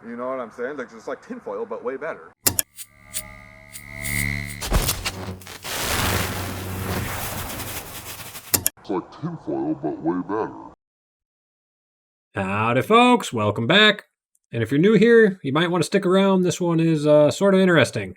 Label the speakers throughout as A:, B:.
A: You know what I'm saying? Like, it's like tinfoil, but way better.
B: It's like tinfoil, but way better.
C: Howdy folks, welcome back. And if you're new here, you might want to stick around. This one is sort of interesting.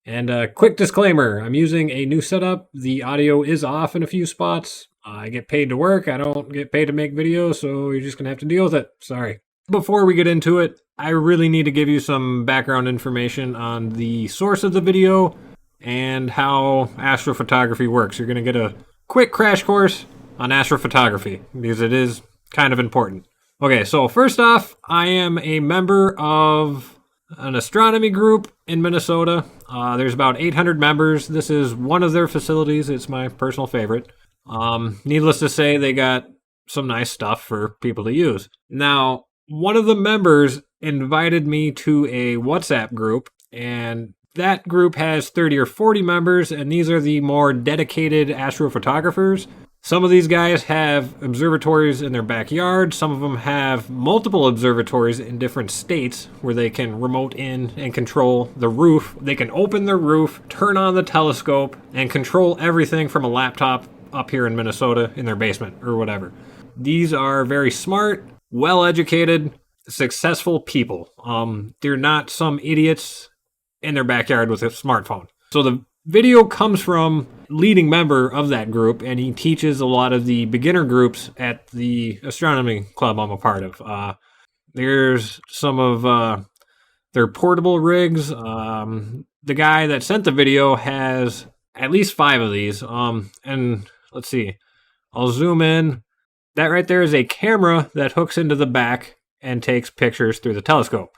C: And a quick disclaimer, I'm using a new setup. The audio is off in a few spots. I get paid to work, I don't get paid to make videos, so you're just going to have to deal with it. Sorry. Before we get into it, I really need to give you some background information on the source of the video and how astrophotography works. You're going to get a quick crash course on astrophotography because it is kind of important. Okay, so first off, I am a member of an astronomy group in Minnesota. There's about 800 members. This is one of their facilities. It's my personal favorite. Needless to say, they got some nice stuff for people to use. Now, one of the members invited me to a WhatsApp group, and that group has 30 or 40 members, and these are the more dedicated astrophotographers. Some of these guys have observatories in their backyard. Some of them have multiple observatories in different states where they can remote in and control the roof. They can open their roof, turn on the telescope, and control everything from a laptop up here in Minnesota in their basement or whatever. These are very smart, well-educated, successful people. They're not some idiots in their backyard with a smartphone. So the video comes from leading member of that group, and he teaches a lot of the beginner groups at the astronomy club I'm a part of. There's some of their portable rigs. The guy that sent the video has at least 5 of these. And let's see, I'll zoom in. That right there is a camera that hooks into the back and takes pictures through the telescope.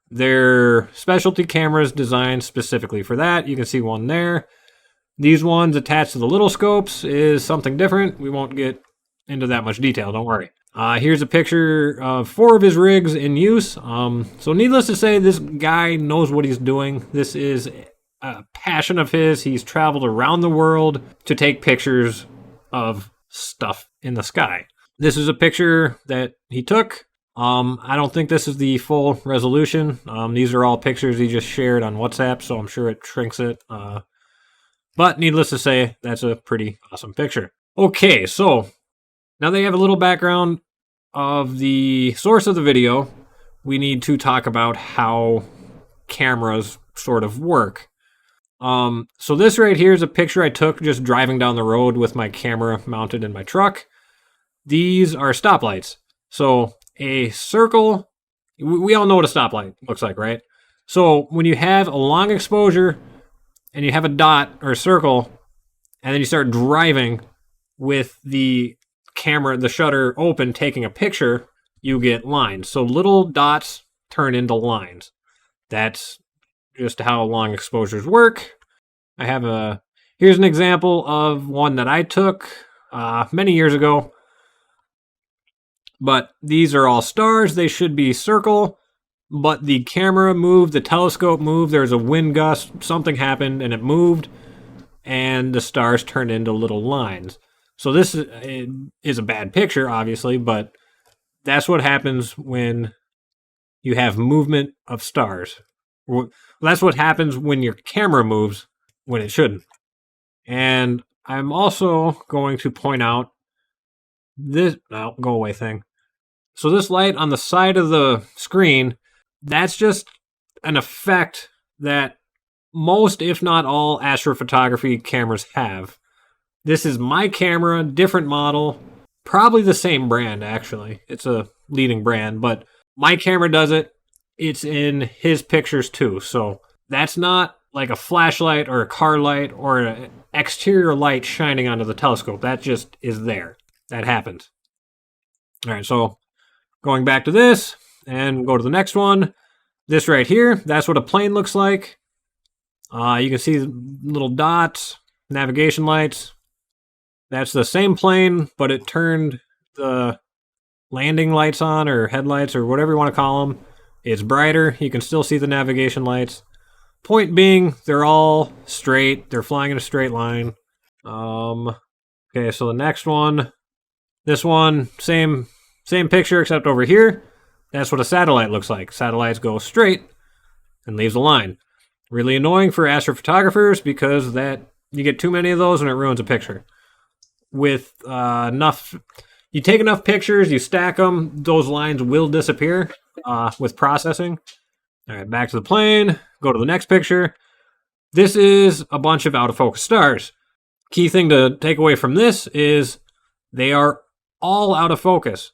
C: They're specialty cameras designed specifically for that. You can see one there. These ones attached to the little scopes is something different. We won't get into that much detail, don't worry. Here's a picture of 4 of his rigs in use. So needless to say, this guy knows what he's doing. This is a passion of his. He's traveled around the world to take pictures of stuff in the sky. This is a picture that he took. I don't think this is the full resolution. These are all pictures he just shared on WhatsApp, so I'm sure it shrinks it. But needless to say, that's a pretty awesome picture. Okay, so now that you have a little background of the source of the video, we need to talk about how cameras sort of work. So this right here is a picture I took just driving down the road with my camera mounted in my truck. These are stoplights. So a circle, we all know what a stoplight looks like, right? So when you have a long exposure and you have a dot or a circle, and then you start driving with the camera, the shutter open, taking a picture, you get lines. So little dots turn into lines. That's just how long exposures work. Here's an example of one that I took many years ago. But these are all stars. They should be circle, but the camera moved, the telescope moved, there's a wind gust, something happened, and it moved, and the stars turned into little lines. So this is a bad picture, obviously, but that's what happens when you have movement of stars. That's what happens when your camera moves when it shouldn't. And I'm also going to point out this, go away thing. So this light on the side of the screen, that's just an effect that most, if not all, astrophotography cameras have. This is my camera, different model, probably the same brand, actually. It's a leading brand, but my camera does it. It's in his pictures too. So that's not like a flashlight or a car light or an exterior light shining onto the telescope. That just is there. That happens. All right, so going back to this and go to the next one. This right here, that's what a plane looks like. You can see little dots, navigation lights. That's the same plane, but it turned the landing lights on, or headlights, or whatever you want to call them. It's brighter. You can still see the navigation lights. Point being, they're all straight. They're flying in a straight line. Okay, so the next one. This one, same picture except over here. That's what a satellite looks like. Satellites go straight and leaves a line. Really annoying for astrophotographers because that you get too many of those and it ruins a picture. With enough, you take enough pictures, you stack them, those lines will disappear with processing. All right, back to the plane. Go to the next picture. This is a bunch of out of focus stars. Key thing to take away from this is they are all out of focus.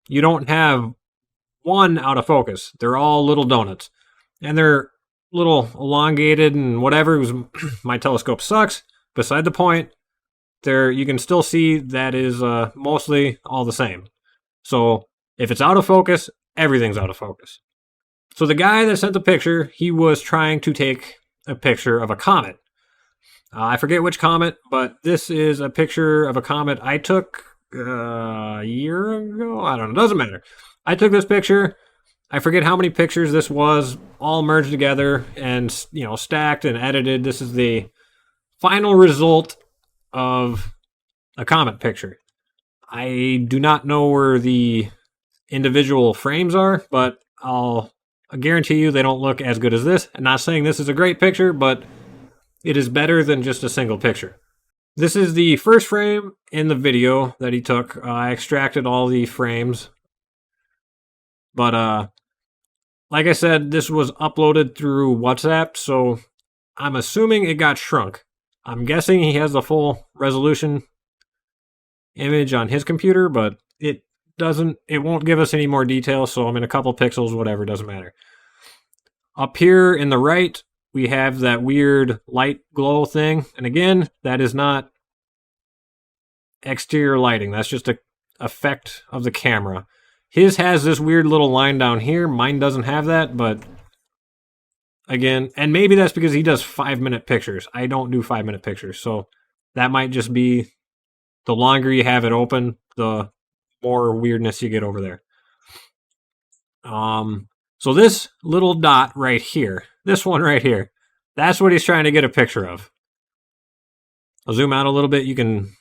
C: You don't have one out of focus. They're all little donuts. And they're little elongated and whatever. My telescope sucks. Beside the point, there you can still see that is mostly all the same. So if it's out of focus, everything's out of focus. So the guy that sent the picture, he was trying to take a picture of a comet. I forget which comet, but this is a picture of a comet I took a year ago. I don't know. Doesn't matter. I took this picture. I forget how many pictures this was, all merged together and, stacked and edited. This is the final result of a comet picture. I do not know where the individual frames are, but I guarantee you they don't look as good as this. I'm not saying this is a great picture, but it is better than just a single picture. This is the first frame in the video that he took. I extracted all the frames. But like I said, this was uploaded through WhatsApp, so I'm assuming it got shrunk. I'm guessing he has the full resolution image on his computer, but it won't give us any more details, so I'm in a couple pixels, whatever, doesn't matter. Up here in the right, we have that weird light glow thing, and again, that is not exterior lighting, that's just an effect of the camera. His has this weird little line down here, mine doesn't have that, but again, and maybe that's because he does 5-minute pictures. I don't do 5-minute pictures, so that might just be the longer you have it open, the more weirdness you get over there. So this little dot right here, this one right here, that's what he's trying to get a picture of. I'll zoom out a little bit. You can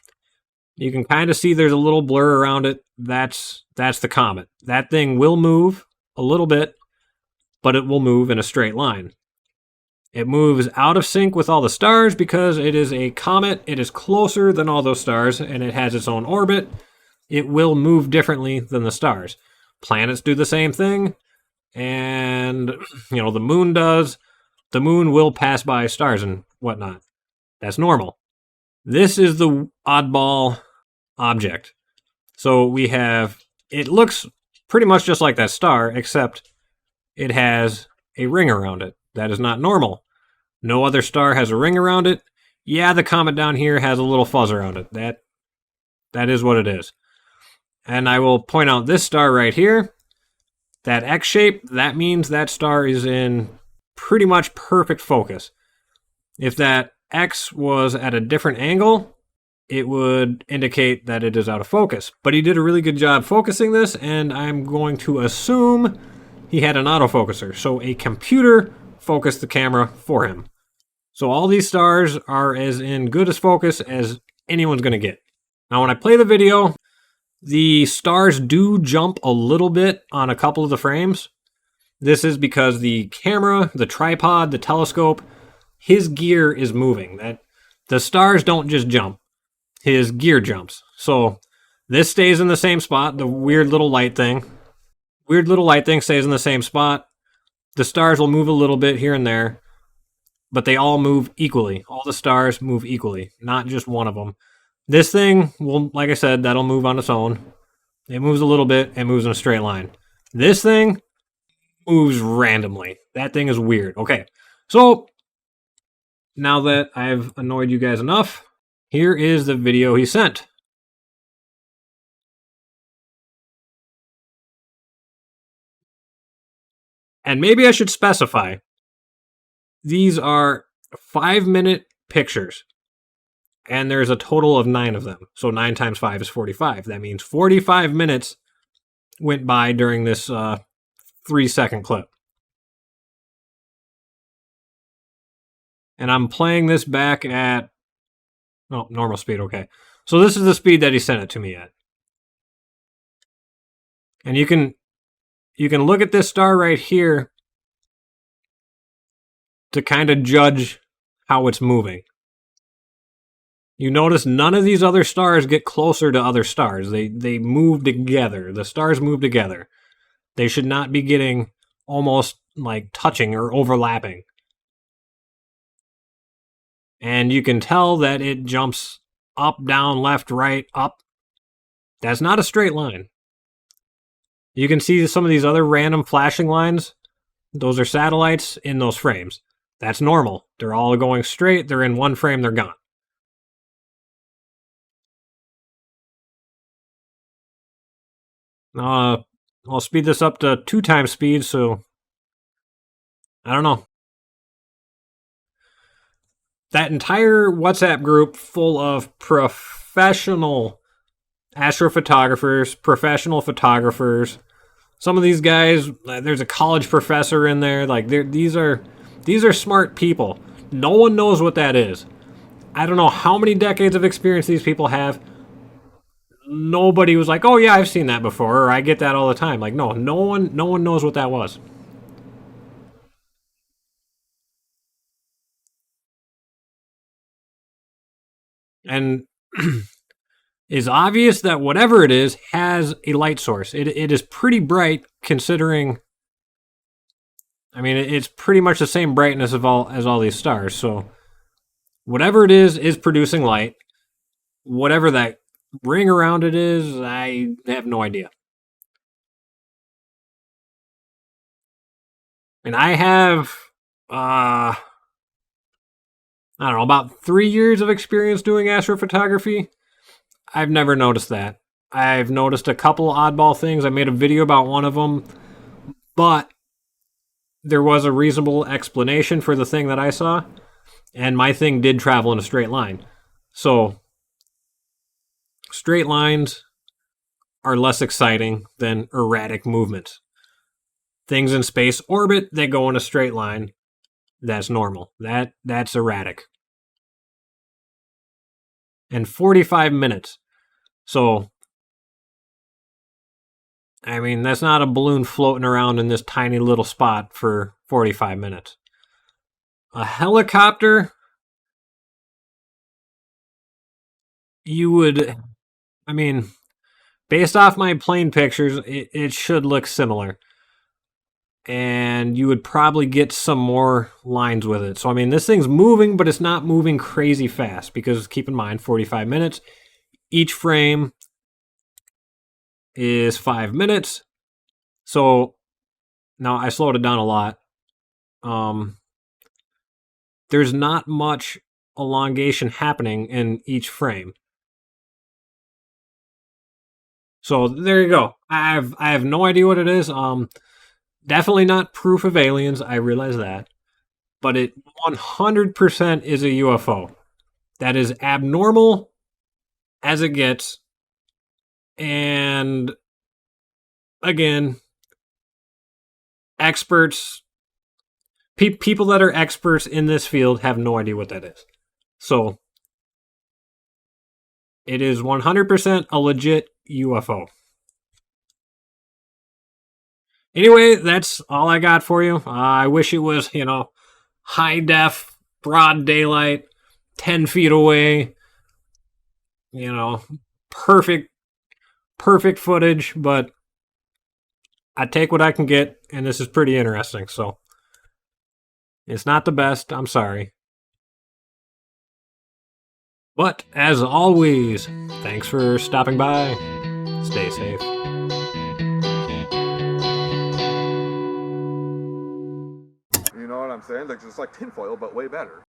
C: kind of see there's a little blur around it. That's the comet. That thing will move a little bit, but it will move in a straight line. It moves out of sync with all the stars because it is a comet. It is closer than all those stars, and it has its own orbit. It will move differently than the stars. Planets do the same thing, and the moon does. The moon will pass by stars and whatnot. That's normal. This is the oddball object. So we have, it looks pretty much just like that star, except it has a ring around it. That is not normal. No other star has a ring around it. Yeah, the comet down here has a little fuzz around it. That is what it is. And I will point out this star right here, that X shape, that means that star is in pretty much perfect focus. If that X was at a different angle, it would indicate that it is out of focus. But he did a really good job focusing this, and I'm going to assume he had an autofocuser. So a computer focused the camera for him. So all these stars are as in good as focus as anyone's going to get. Now when I play the video, the stars do jump a little bit on a couple of the frames. This is because the camera, the tripod, the telescope, his gear is moving. The stars don't just jump. His gear jumps. So this stays in the same spot, the weird little light thing. Weird little light thing stays in the same spot. The stars will move a little bit here and there, but they all move equally. All the stars move equally, not just one of them. This thing will, like I said, that'll move on its own. It moves a little bit, it moves in a straight line. This thing moves randomly. That thing is weird. Okay, so now that I've annoyed you guys enough, here is the video he sent. And maybe I should specify, these are 5-minute pictures. And there's a total of 9 of them. So 9 times 5 is 45. That means 45 minutes went by during this 3-second clip. And I'm playing this back at normal speed, okay. So this is the speed that he sent it to me at. And you can you can look at this star right here to kind of judge how it's moving. You notice none of these other stars get closer to other stars. They move together. The stars move together. They should not be getting almost like touching or overlapping. And you can tell that it jumps up, down, left, right, up. That's not a straight line. You can see some of these other random flashing lines. Those are satellites in those frames. That's normal. They're all going straight. They're in one frame. They're gone. I'll speed this up to 2 times speed, so I don't know. That entire WhatsApp group full of professional astrophotographers, professional photographers. Some of these guys, there's a college professor in there. Like these are smart people. No one knows what that is. I don't know how many decades of experience these people have. Nobody was like, "Oh yeah, I've seen that before," or "I get that all the time." Like, no one knows what that was. And it's obvious that whatever it is has a light source. It is pretty bright considering. I mean, it's pretty much the same brightness of all these stars. So whatever it is producing light. Whatever that ring around it is, I have no idea. And I have, I don't know, about 3 years of experience doing astrophotography. I've never noticed that. I've noticed a couple oddball things. I made a video about one of them, but there was a reasonable explanation for the thing that I saw, and my thing did travel in a straight line. So, straight lines are less exciting than erratic movements. Things in space orbit, they go in a straight line. That's normal. That's erratic. And 45 minutes. So, I mean, that's not a balloon floating around in this tiny little spot for 45 minutes. A helicopter, you would, I mean, based off my plane pictures, it should look similar. And you would probably get some more lines with it. So, I mean, this thing's moving, but it's not moving crazy fast because keep in mind, 45 minutes. Each frame is 5 minutes. So, now I slowed it down a lot. There's not much elongation happening in each frame. So, there you go. I have no idea what it is. Definitely not proof of aliens, I realize that. But it 100% is a UFO. That is abnormal as it gets. And again, experts, people that are experts in this field have no idea what that is. So, it is 100% a legit UFO. Anyway, that's all I got for you. I wish it was, high def, broad daylight, 10 feet away, perfect footage, but I take what I can get, and this is pretty interesting, so it's not the best, I'm sorry. But, as always, thanks for stopping by. Stay safe.
A: You know what I'm saying? Like, it's like tinfoil, but way better.